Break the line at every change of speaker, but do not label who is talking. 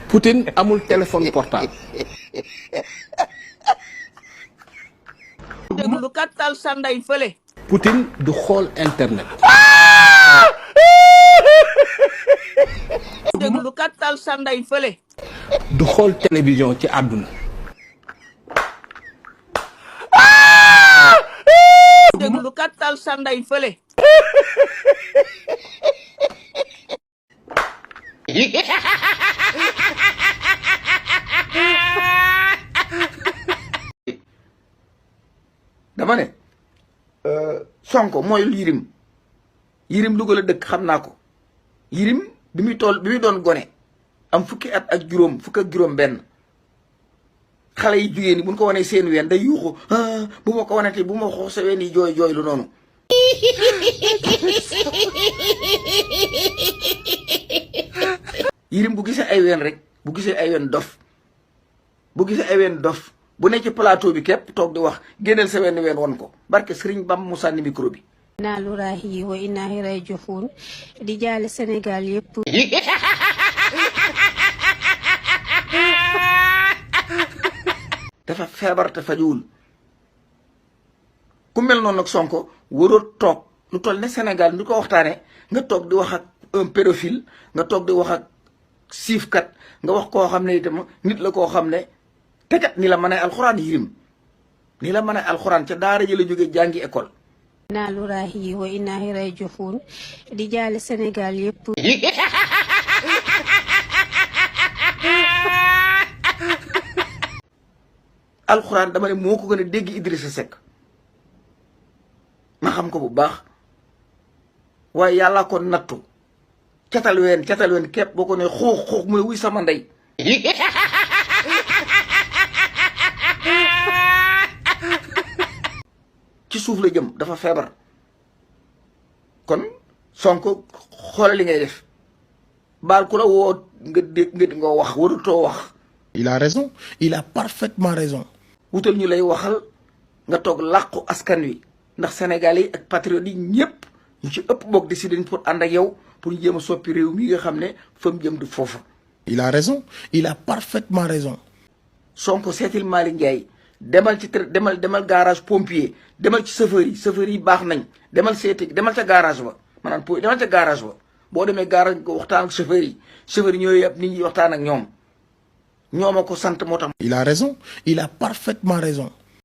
Poutine amul téléphone portable.
déglu kattal sanday fële.
Poutine du xool internet.
déglu kattal sanday fële.
du xool télévision ci àdduna.
déglu kattal sanday fële.
dama ne Sonko mooy Yirim Louga la dëkk xam naa ko Yirim bi muy doon gone am fukki at ak juróom fukk ak juróom benn xale yi jigéen ñi bu ñu ko wanee seen ween day yuuxu bu ma ko wanetee bu ma xoox sa ween yi jooy lu noonu Yirim bu gisee ay ween rek bu gisee ay ween dof bu ne ci plateau bi képp toog di wax génneel sa wenn ween won ko barke Sëriñ Bam Moussa ni micro bi
naa lu raahi wa inna hiray joxuun di jaale Sénégal yëpp
dafa feebar te fajuwul ku mel noonu nag Sonko waroo toog lu toll ne Sénégal ñu ko waxtaane nga toog di wax ak un pédophile nga toog di wax ak siifkat nga wax koo xam ne itam nit la koo xam ne te kat ni la mën a alxuraan Yirim ni la mën a alxuraan ca daara ji la jóge jàngi école
naa lu raahi wa inna hiray joxuun di jaale Sénégal yëpp
alxuraan dama ne moo ko gën a dégg Idrissa Seck ma xam ko bu baax waaye yàlla ko nattu catal ween képp boo ko ne xuux mu ne wuy sama ndey ci suuf la jëm dafa feebar kon Sonko xoolal li ngay def baal ku la woo nga wax warutoo wax.
Il a raison, il a parfaitement raison.
wutal ñu lay waxal nga toog làqu askan wi ndax Sénégalais yi ak patriotes yi ñëpp ñu ci ëpp boog décidé pour ànd ak yow pour ñu jéem a soppi réew mi nga xam ne fa mu jëm du foofa.
Il a raison, il a parfaitement raison.
Sonko seetil Malick Ndiaye demal garage pompier demal ci chauffeur yi baax nañ demal ca garage ba maanaam demal ca garage ba boo demee garage ko waxtaan ak chauffeur yi ñooy yëpp nit ñi waxtaan ak ñoom ñoo ma ko sant moo tax.
Il a raison, il a parfaitement raison.